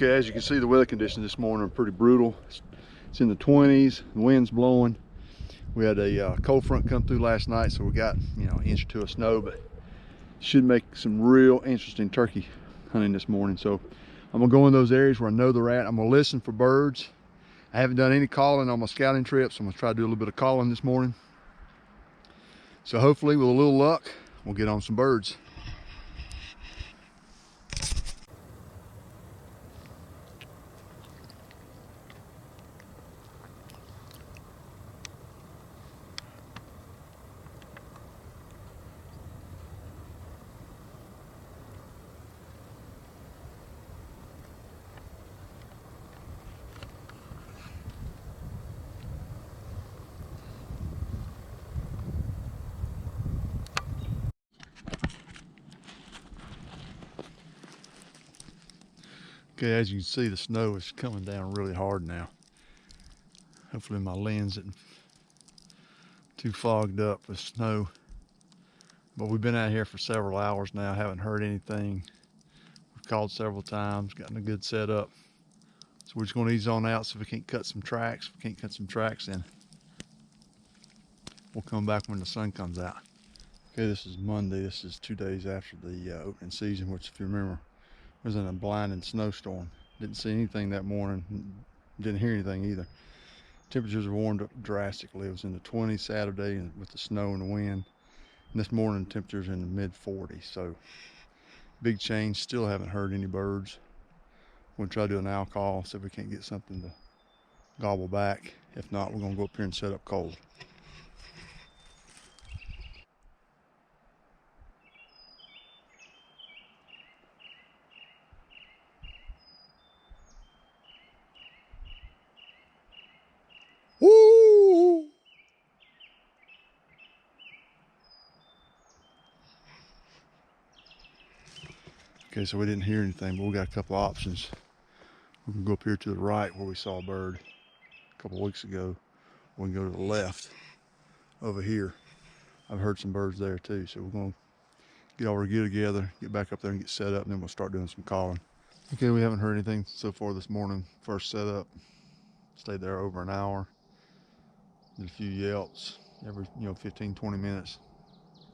Okay, as you can see, the weather conditions this morning are pretty brutal. It's in the 20s, the wind's blowing. We had a cold front come through last night, so we got, an inch or two of snow, but should make some real interesting turkey hunting this morning. So I'm gonna go in those areas where I know they're at. I'm gonna listen for birds. I haven't done any calling on my scouting trip, so I'm gonna try to do a little bit of calling this morning. So hopefully, with a little luck, we'll get on some birds. Okay, as you can see, the snow is coming down really hard now. Hopefully my lens isn't too fogged up with snow. But we've been out here for several hours now, haven't heard anything. We've called several times, gotten a good setup. So we're just gonna ease on out so we can't cut some tracks. If we can't cut some tracks, then we'll come back when the sun comes out. Okay, this is Monday. This is 2 days after the opening season, which, if you remember, was in a blinding snowstorm. Didn't see anything that morning, didn't hear anything either. Temperatures have warmed up drastically. It was in the 20s Saturday with the snow and the wind. And this morning, temperatures in the mid 40s. So big change. Still haven't heard any birds. We're gonna try to do an owl call, see if we can't get something to gobble back. If not, we're gonna go up here and set up cold. Woo! Okay, so we didn't hear anything, but we got a couple of options. We can go up here to the right where we saw a bird a couple of weeks ago. We can go to the left over here. I've heard some birds there too, so we're gonna get all our gear together, get back up there and get set up, and then we'll start doing some calling. Okay, we haven't heard anything so far this morning. First setup, stayed there over an hour, did a few yelps every 15-20 minutes.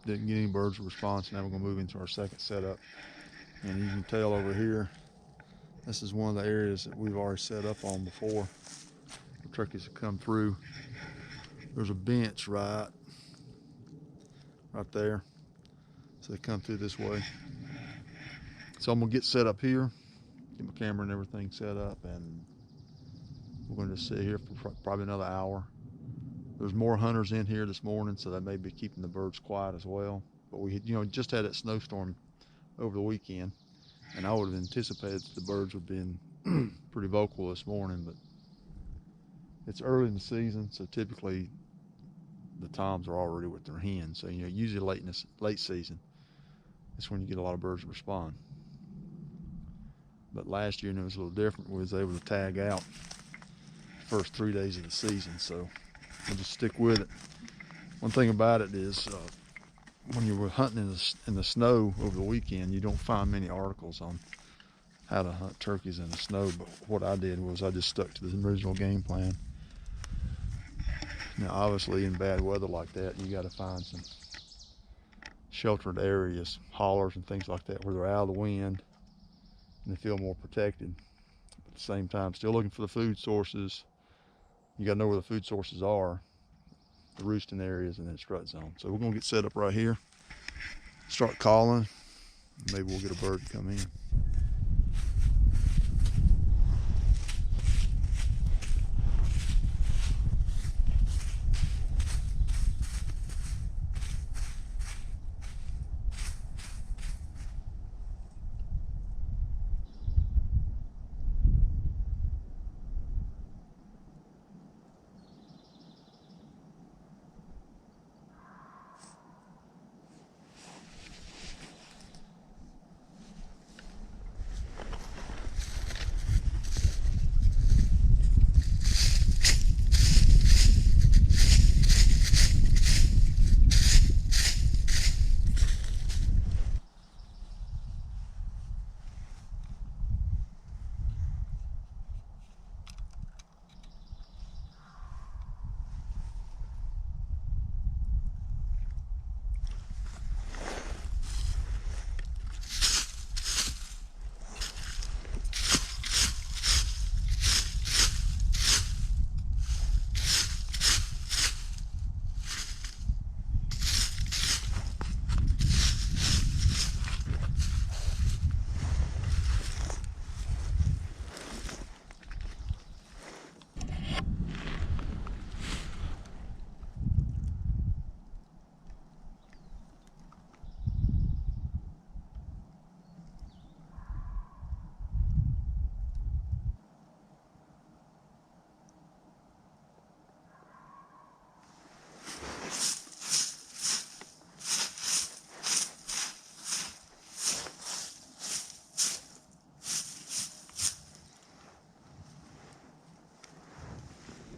Didn't get any birds response. Now we're gonna move into our second setup, and you can tell over here, this is one of the areas that we've already set up on before. The turkeys have come through. There's a bench right there, so they come through this way. So I'm gonna get set up here, get my camera and everything set up, and we're gonna just sit here for probably another hour. There's more hunters in here this morning, so that may be keeping the birds quiet as well. But we just had that snowstorm over the weekend, and I would have anticipated that the birds would have been pretty vocal this morning, but it's early in the season, so typically the toms are already with their hens. So usually late season, that's when you get a lot of birds respond. But last year, it was a little different. We was able to tag out the first 3 days of the season, so we'll just stick with it. One thing about it is, when you were hunting in the snow over the weekend, you don't find many articles on how to hunt turkeys in the snow. But what I did was I just stuck to the original game plan. Now, obviously, in bad weather like that, you got to find some sheltered areas, hollers and things like that, where they're out of the wind and they feel more protected. At the same time, still looking for the food sources. You got to know where the food sources are, the roosting areas, and then strut zone. So we're gonna get set up right here, start calling. Maybe we'll get a bird to come in.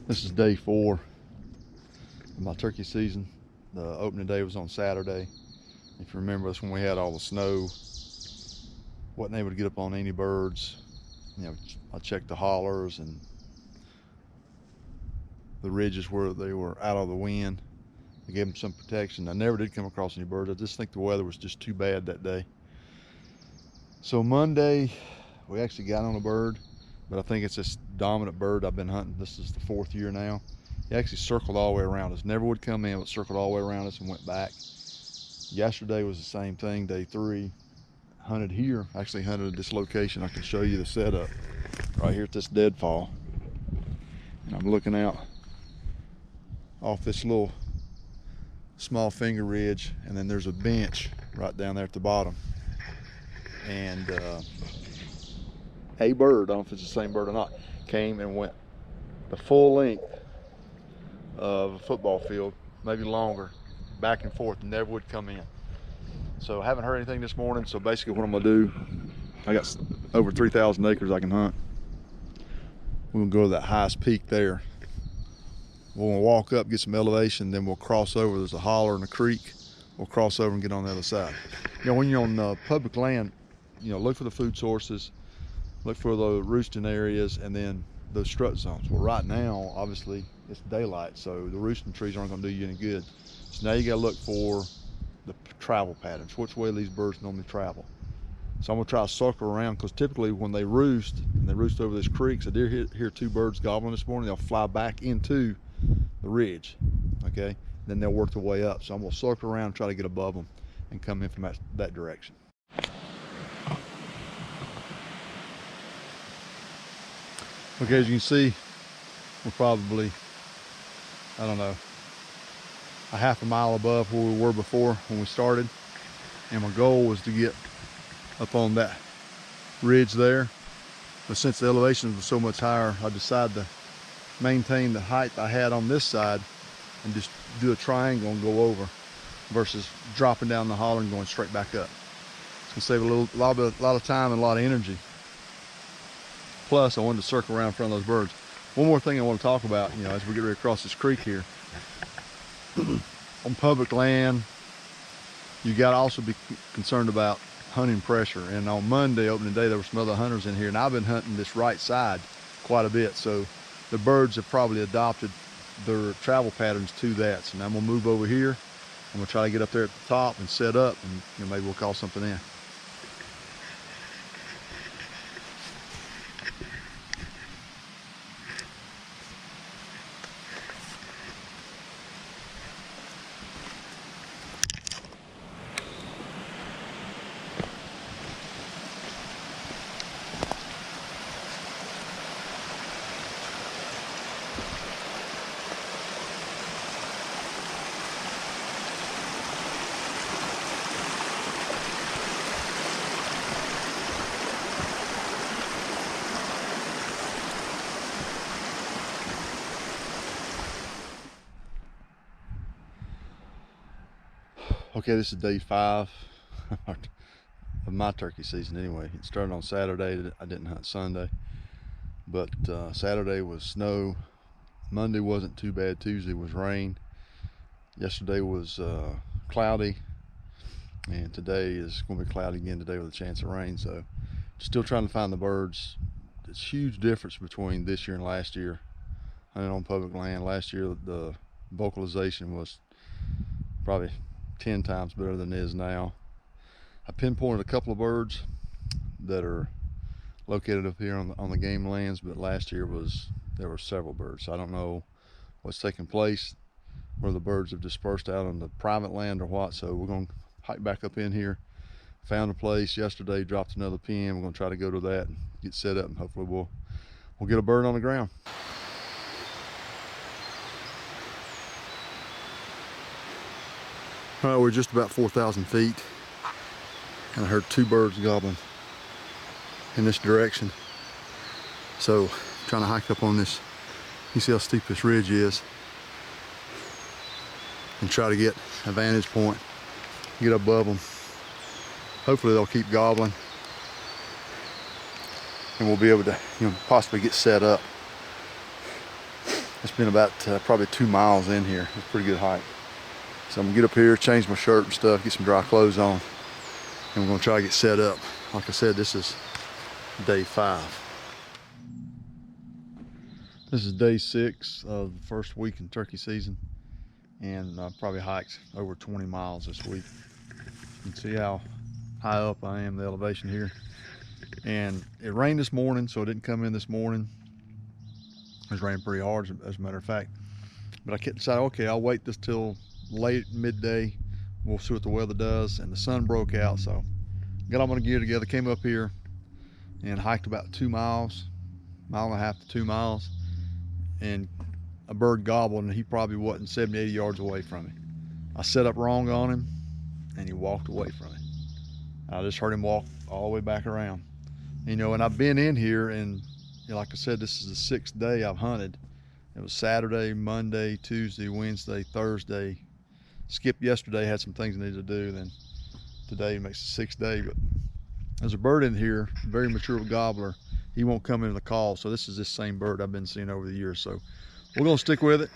This is day 4 of my turkey season. The opening day was on Saturday. If you remember, that's when we had all the snow. Wasn't able to get up on any birds. You know, I checked the hollers and the ridges where they were out of the wind. I gave them some protection. I never did come across any birds. I just think the weather was just too bad that day. So Monday, we actually got on a bird, but I think it's this dominant bird I've been hunting. This is the 4th year now. He actually circled all the way around us. Never would come in, but circled all the way around us and went back. Yesterday was the same thing, day 3. Hunted here, actually hunted at this location. I can show you the setup right here at this deadfall. And I'm looking out off this little small finger ridge, and then there's a bench right down there at the bottom. And a bird, I don't know if it's the same bird or not, came and went the full length of a football field, maybe longer, back and forth, and never would come in. So I haven't heard anything this morning. So basically what I'm gonna do, I got over 3,000 acres I can hunt. We're gonna go to that highest peak there. We're gonna walk up, get some elevation, then we'll cross over. There's a holler and a creek. We'll cross over and get on the other side. You know, when you're on public land, you know, look for the food sources, look for the roosting areas, and then those strut zones. Well, right now, obviously, it's daylight, so the roosting trees aren't gonna do you any good. So now you gotta look for the travel patterns, which way these birds normally travel. So I'm gonna try to circle around, because typically when they roost, and they roost over this creek, so I did hear 2 birds gobbling this morning, they'll fly back into the ridge, okay? Then they'll work their way up. So I'm gonna circle around and try to get above them and come in from that direction. Okay, as you can see, we're probably, I don't know, a half a mile above where we were before when we started. And my goal was to get up on that ridge there. But since the elevation was so much higher, I decided to maintain the height I had on this side and just do a triangle and go over versus dropping down the holler and going straight back up. It's gonna save a lot of time and a lot of energy. Plus, I wanted to circle around in front of those birds. One more thing I want to talk about, you know, as we get ready to cross this creek here. On public land, you got to also be concerned about hunting pressure. And on Monday, opening day, there were some other hunters in here, and I've been hunting this right side quite a bit. So the birds have probably adopted their travel patterns to that. So now I'm gonna move over here. I'm gonna try to get up there at the top and set up, and you know, maybe we'll call something in. Okay, this is day 5 of my turkey season anyway. It started on Saturday. I didn't hunt Sunday, but Saturday was snow. Monday wasn't too bad. Tuesday was rain. Yesterday was cloudy, and today is going to be cloudy again today with a chance of rain. So still trying to find the birds. It's a huge difference between this year and last year hunting on public land. Last year the vocalization was probably 10 times better than it is now. I pinpointed a couple of birds that are located up here on the game lands, but last year there were several birds. So I don't know what's taking place, where the birds have dispersed out on the private land or what. So we're going to hike back up in here. Found a place yesterday, dropped another pin. We're going to try to go to that and get set up, and hopefully we'll get a bird on the ground. All right, we're just about 4,000 feet, and I heard 2 birds gobbling in this direction. So I'm trying to hike up on this. You see how steep this ridge is, and try to get a vantage point, get above them. Hopefully they'll keep gobbling, and we'll be able to, possibly get set up. It's been about probably 2 miles in here. It's a pretty good hike. So I'm gonna get up here, change my shirt and stuff, get some dry clothes on, and we're gonna try to get set up. Like I said, this is day 5. This is day 6 of the first week in turkey season, and I probably hiked over 20 miles this week. You can see how high up I am, the elevation here. And it rained this morning, so it didn't come in this morning. It was raining pretty hard, as a matter of fact. But I decided, okay, I'll wait this till late midday. We'll see what the weather does. And the sun broke out, so got all my gear together, came up here and hiked about 2 miles, 1.5 to 2 miles. And a bird gobbled, and he probably wasn't 70, 80 yards away from me. I set up wrong on him, and he walked away from me. I just heard him walk all the way back around. You know, and I've been in here, and you know, like I said, this is the 6th day I've hunted. It was Saturday, Monday, Tuesday, Wednesday, Thursday. Skipped yesterday, had some things I needed to do. Then today makes the 6th day. But there's a bird in here, very mature gobbler. He won't come into the call, so this is this same bird I've been seeing over the years. So we're gonna stick with it.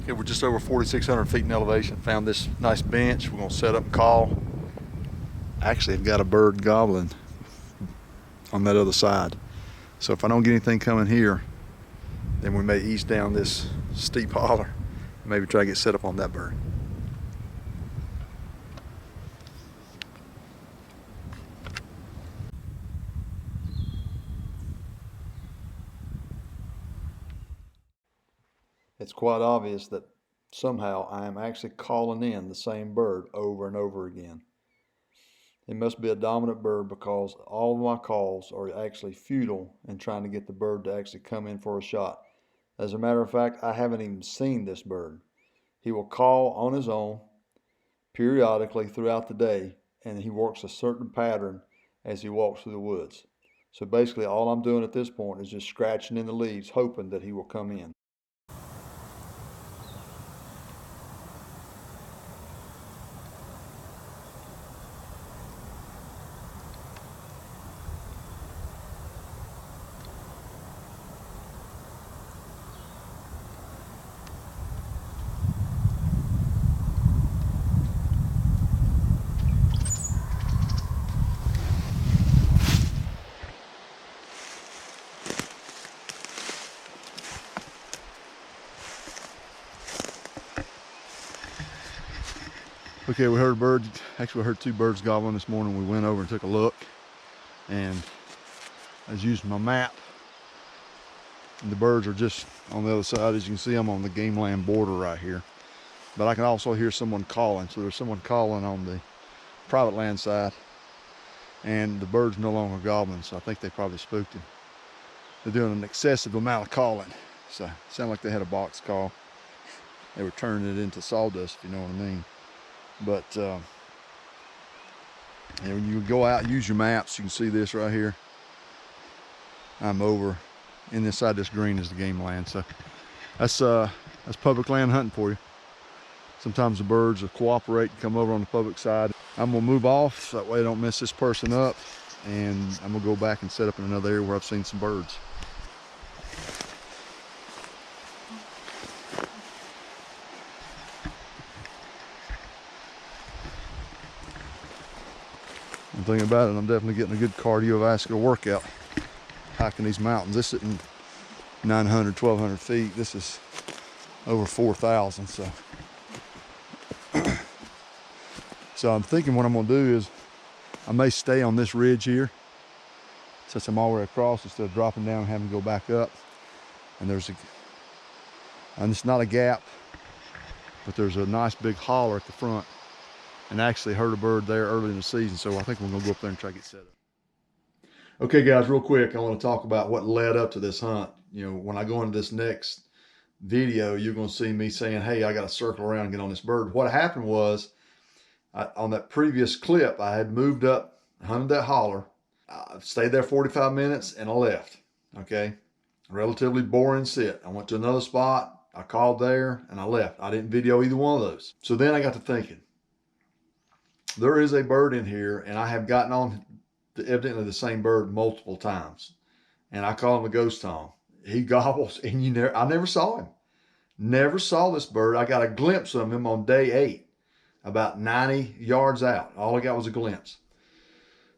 Okay, we're just over 4,600 feet in elevation. Found this nice bench. We're gonna set up and call. Actually, I've got a bird gobbling on that other side. So if I don't get anything coming here, then we may ease down this steep holler and maybe try to get set up on that bird. It's quite obvious that somehow I am actually calling in the same bird over and over again. It must be a dominant bird, because all of my calls are actually futile in trying to get the bird to actually come in for a shot. As a matter of fact, I haven't even seen this bird. He will call on his own periodically throughout the day, and he works a certain pattern as he walks through the woods. So basically all I'm doing at this point is just scratching in the leaves, hoping that he will come in. Okay, we heard a bird. Actually, we heard 2 birds gobbling this morning. We went over and took a look, and I was using my map, and the birds are just on the other side. As you can see, I'm on the game land border right here, but I can also hear someone calling. So there's someone calling on the private land side, and the bird's no longer gobbling, so I think they probably spooked him. They're doing an excessive amount of calling, so it sounded like they had a box call. They were turning it into sawdust, if you know what I mean. But when you go out, use your maps. You can see this right here. I'm over in this side. This green is the game land. So that's public land hunting for you. Sometimes the birds will cooperate and come over on the public side. I'm gonna move off so that way I don't mess this person up, and I'm gonna go back and set up in another area where I've seen some birds. One thing about it, I'm definitely getting a good cardiovascular workout hiking these mountains. This isn't 900, 1,200 feet. This is over 4,000. So I'm thinking what I'm gonna do is I may stay on this ridge here since I'm all the way across, instead of dropping down and having to go back up. And it's not a gap, but there's a nice big holler at the front. And I actually heard a bird there early in the season, so I think we're gonna go up there and try to get set up. Okay guys, real quick, I want to talk about what led up to this hunt. when I go into this next video, you're going to see me saying, hey, I got to circle around and get on this bird. What happened was, on that previous clip, I had moved up, hunted that holler. I stayed there 45 minutes and I left. Okay. Relatively boring sit. I went to another spot. I called there and I left. I didn't video either one of those. So then I got to thinking, there is a bird in here, and I have gotten on evidently the same bird multiple times. And I call him a ghost tom. He gobbles, and I never saw him. Never saw this bird. I got a glimpse of him on day 8, about 90 yards out. All I got was a glimpse.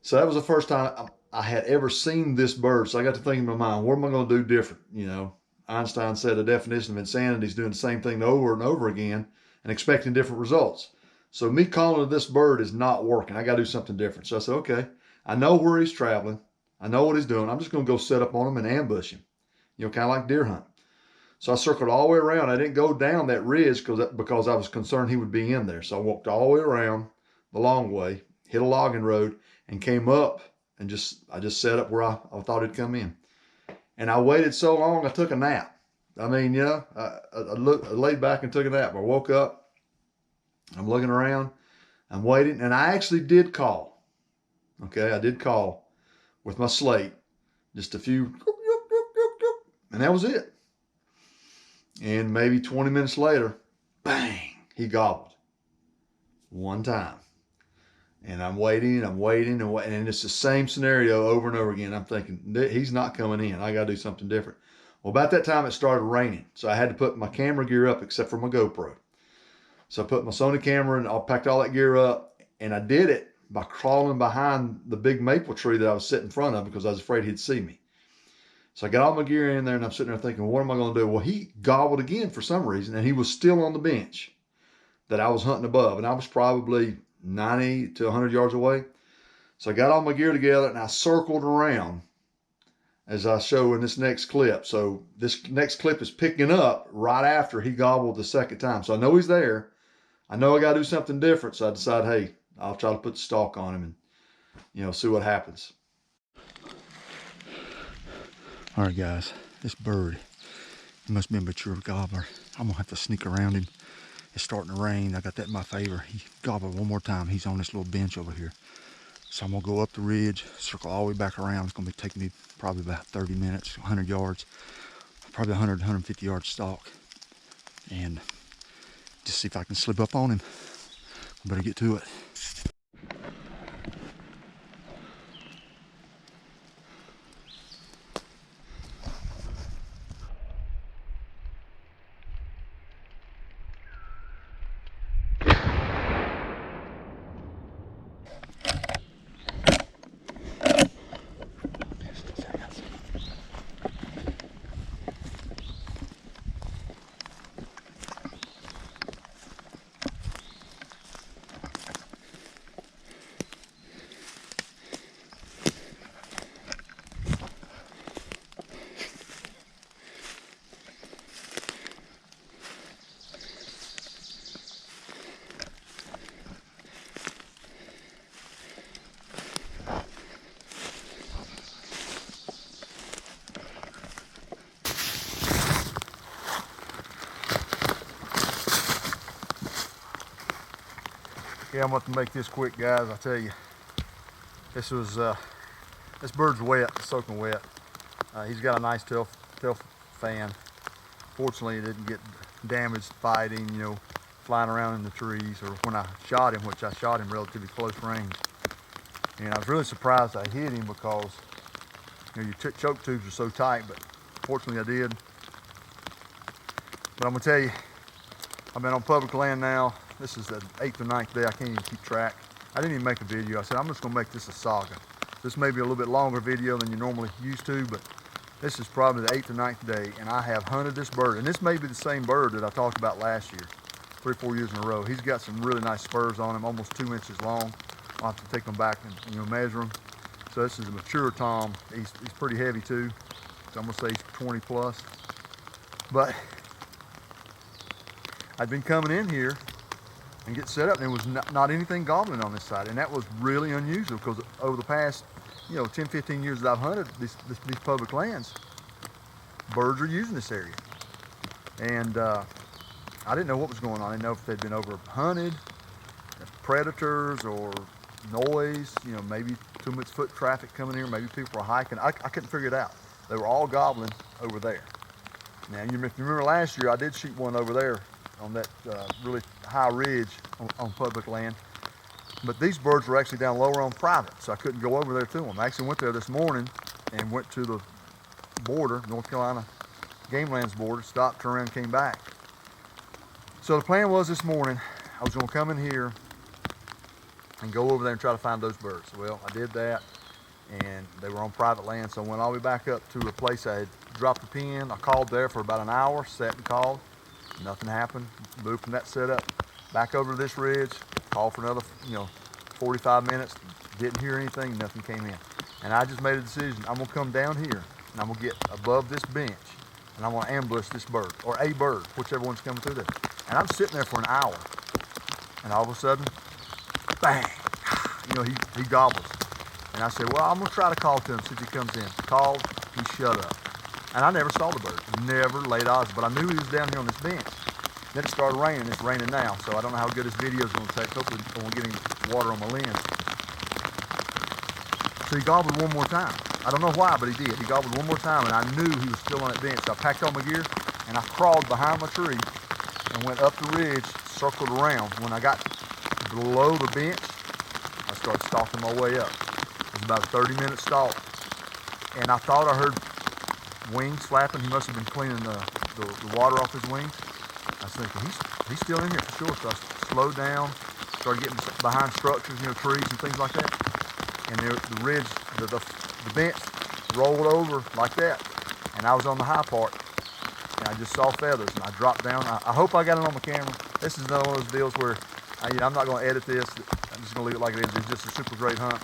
So that was the first time I had ever seen this bird. So I got to thinking in my mind, what am I going to do different? Einstein said a definition of insanity is doing the same thing over and over again and expecting different results. So me calling to this bird is not working. I got to do something different. So I said, okay, I know where he's traveling. I know what he's doing. I'm just going to go set up on him and ambush him, kind of like deer hunt. So I circled all the way around. I didn't go down that ridge because I was concerned he would be in there. So I walked all the way around the long way, hit a logging road, and came up and I just set up where I thought he'd come in. And I waited so long, I took a nap. I laid back and took a nap. I woke up, I'm looking around, I'm waiting, and I actually did call. Okay, I did call with my slate, just a few, and that was it. And maybe 20 minutes later, bang, he gobbled. One time. And I'm waiting, and it's the same scenario over and over again. I'm thinking, he's not coming in. I got to do something different. Well, about that time, it started raining. So I had to put my camera gear up except for my GoPro. So I put my Sony camera and I packed all that gear up. And I did it by crawling behind the big maple tree that I was sitting in front of because I was afraid he'd see me. So I got all my gear in there and I'm sitting there thinking, what am I going to do? Well, he gobbled again for some reason, and he was still on the bench that I was hunting above. And I was probably 90 to 100 yards away. So I got all my gear together and I circled around as I show in this next clip. So this next clip is picking up right after he gobbled the second time. So I know he's there. I know I got to do something different. So I decided, hey, I'll try to put the stalk on him and, see what happens. All right, guys, this bird, he must be a mature gobbler. I'm gonna have to sneak around him. It's starting to rain. I got that in my favor. He gobbled one more time. He's on this little bench over here. So I'm gonna go up the ridge, circle all the way back around. It's gonna be taking me probably about 30 minutes, 100 yards, probably 100, 150 yards stalk. And just see if I can slip up on him. I better get to it. Yeah, I'm going to make this quick, guys. I tell you, this bird's wet, soaking wet. He's got a nice tail fan. Fortunately, it didn't get damaged fighting, flying around in the trees, or when I shot him, which I shot him relatively close range. And I was really surprised I hit him because your choke tubes are so tight, but fortunately I did. But I'm going to tell you, I've been on public land now. This is the 8th or 9th day. I can't even keep track. I didn't even make a video. I said, I'm just gonna make this a saga. This may be a little bit longer video than you're normally used to, but this is probably the 8th or 9th day, and I have hunted this bird. And this may be the same bird that I talked about last year, 3 or 4 years in a row. He's got some really nice spurs on him, almost 2 inches long. I'll have to take them back and measure them. So this is a mature tom. He's pretty heavy too. So I'm gonna say he's 20 plus. But I'd been coming in here and get set up, and there was not anything gobbling on this side, and that was really unusual because over the past 10, 15 years that I've hunted these public lands, birds are using this area. And I didn't know what was going on. I didn't know if they'd been over hunted, predators, or noise, you know, maybe too much foot traffic coming here, maybe people were hiking. I couldn't figure it out. They were all gobbling over there. Now, if you remember last year, I did shoot one over there on that really high ridge on public land. But these birds were actually down lower on private, so I couldn't go over there to them. I actually went there this morning and went to the border, North Carolina Game Lands border, stopped, turned around, came back. So the plan was this morning, I was gonna come in here and go over there and try to find those birds. Well, I did that, and they were on private land, so I went all the way back up to a place I had dropped the pin. I called there for about an hour, sat and called. Nothing happened. Moved from that setup back over to this ridge, called for another, 45 minutes. Didn't hear anything, nothing came in. And I just made a decision. I'm gonna come down here and I'm gonna get above this bench and I'm gonna ambush this bird, or a bird, whichever one's coming through there. And I'm sitting there for an hour, and all of a sudden, bang, he gobbles. And I said, well, I'm gonna try to call to him, see if he comes in. Called, he shut up. And I never saw the bird, never laid eyes, but I knew he was down here on this bench. Then it started raining. It's raining now, so I don't know how good this video is going to take. Hopefully I won't get any water on my lens. So he gobbled one more time. I don't know why, but he did. He gobbled one more time, and I knew he was still on that bench. So I packed all my gear, and I crawled behind my tree and went up the ridge, circled around. When I got below the bench, I started stalking my way up. It was about a 30-minute stalk, and I thought I heard wings flapping. He must have been cleaning the water off his wings. I was thinking, he's still in here for sure. So I slowed down, started getting behind structures, trees and things like that. And the ridge, the bench rolled over like that. And I was on the high part, and I just saw feathers, and I dropped down. I hope I got it on my camera. This is another one of those deals where I'm not going to edit this. I'm just going to leave it like it is. It's just a super great hunt.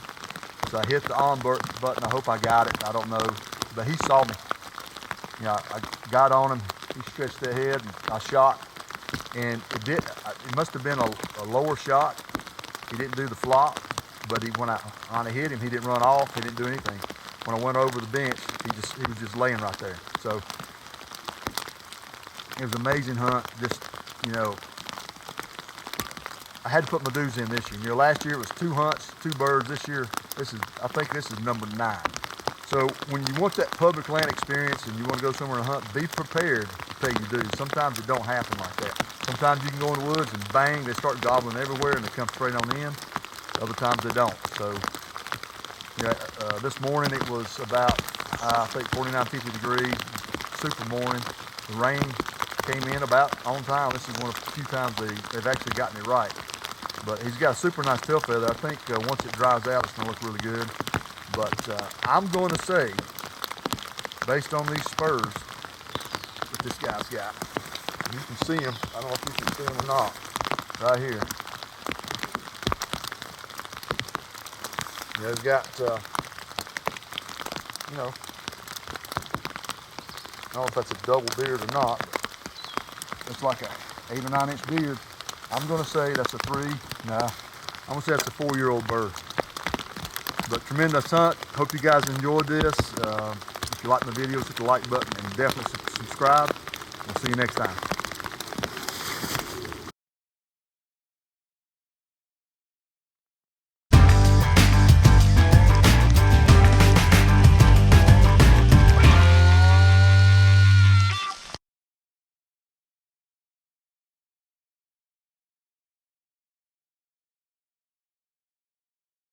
So I hit the on button. I hope I got it. I don't know. But he saw me. I got on him. He stretched that head, and I shot. And it must have been a lower shot. He didn't do the flop, but when I hit him, he didn't run off. He didn't do anything. When I went over the bench, he was just laying right there. So it was an amazing hunt. Just, I had to put my dues in this year. Last year it was 2 hunts, 2 birds. This year, I think this is number 9. So when you want that public land experience and you want to go somewhere and hunt, be prepared to pay your dues. Sometimes it don't happen like that. Sometimes you can go in the woods and bang, they start gobbling everywhere and they come straight on in. Other times they don't. So this morning it was about, I think 49, 50 degrees, super morning. The rain came in about on time. This is one of the few times they've actually gotten it right. But he's got a super nice tail feather. I think once it dries out, it's gonna look really good. But I'm going to say, based on these spurs that this guy's got, you can see him. I don't know if you can see him or not. Right here. He's got, I don't know if that's a double beard or not. It's like a 8 or 9 inch beard. I'm going to say that's a 3. Nah, I'm going to say that's a 4-year-old bird. But tremendous hunt. Hope you guys enjoyed this. If you like my videos, hit the like button and definitely subscribe. We'll see you next time.